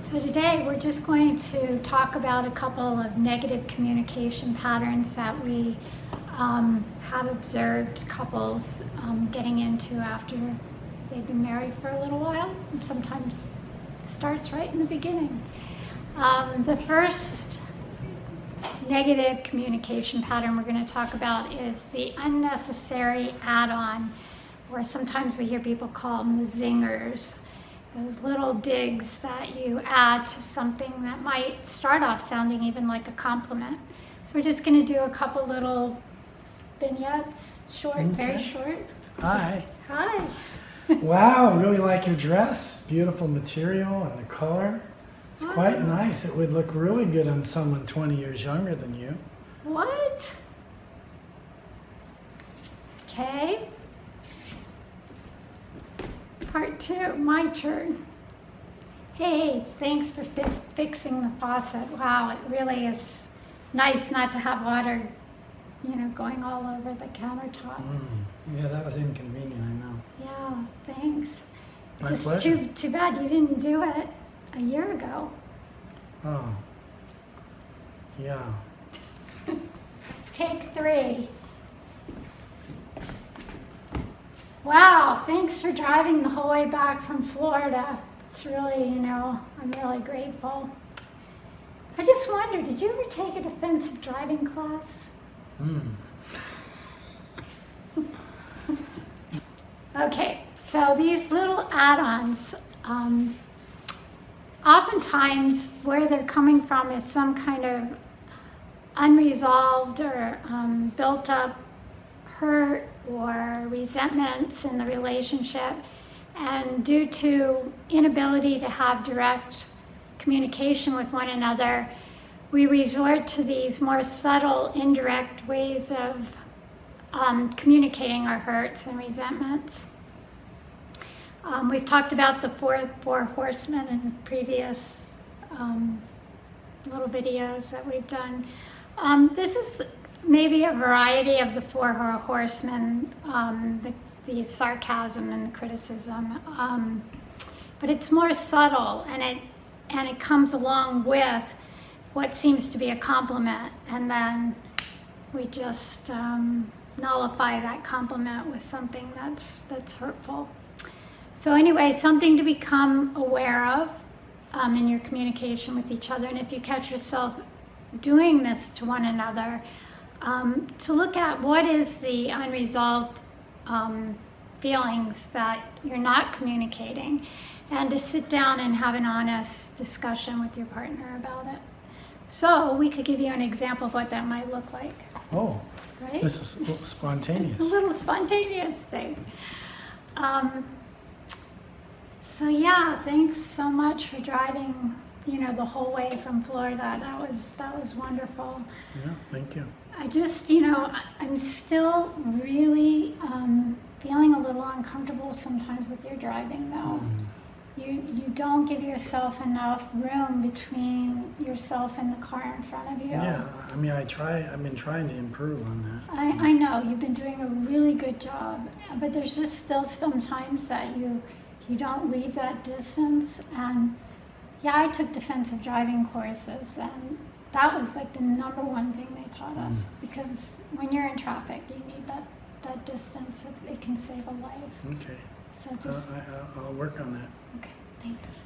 So today we're just going to talk about a couple of negative communication patterns that we have observed couples getting into after they've been married for a little while. Sometimes it starts right in the beginning. The first negative communication pattern we're going to talk about is the unnecessary add-on, or sometimes we hear people call them the zingers. Those little digs that you add to something that might start off sounding even like a compliment. So we're just going to do a couple little vignettes, short, okay. Very short. Hi. Hi. Wow, I really like your dress. Beautiful material and the color. It's quite nice. It would look really good on someone 20 years younger than you. What? Okay. Part 2, my turn. Hey, thanks for fixing the faucet. Wow, it really is nice not to have water, going all over the countertop. Yeah, that was inconvenient, I know. Yeah, thanks. My Just pleasure. too bad you didn't do it a year ago. Oh, yeah. Take 3. Wow, thanks for driving the whole way back from Florida. It's really, I'm really grateful. I just wonder, did you ever take a defensive driving class? Okay, so these little add-ons, oftentimes where they're coming from is some kind of unresolved or built up hurt or resentments in the relationship, and due to inability to have direct communication with one another, we resort to these more subtle, indirect ways of communicating our hurts and resentments. We've talked about the four horsemen in previous little videos that we've done. This is maybe a variety of the 4 horsemen, the sarcasm and the criticism, but it's more subtle, and it comes along with what seems to be a compliment, and then we just nullify that compliment with something that's hurtful. So anyway, something to become aware of in your communication with each other, and if you catch yourself doing this to one another, to look at what is the unresolved feelings that you're not communicating, and to sit down and have an honest discussion with your partner about it. So we could give you an example of what that might look like. Oh, right? This is a little spontaneous. A little spontaneous thing. So yeah, thanks so much for driving, the whole way from Florida. That was wonderful. Yeah, thank you. I just, I'm still really feeling a little uncomfortable sometimes with your driving, though. You don't give yourself enough room between yourself and the car in front of you. Yeah, I mean, I've been trying to improve on that. I know, you've been doing a really good job, but there's just still some times that you don't leave that distance. And yeah, I took defensive driving courses, and that was like the #1 thing they taught us, because when you're in traffic, you need that distance. It can save a life. Okay. So just I'll work on that. okay. Thanks.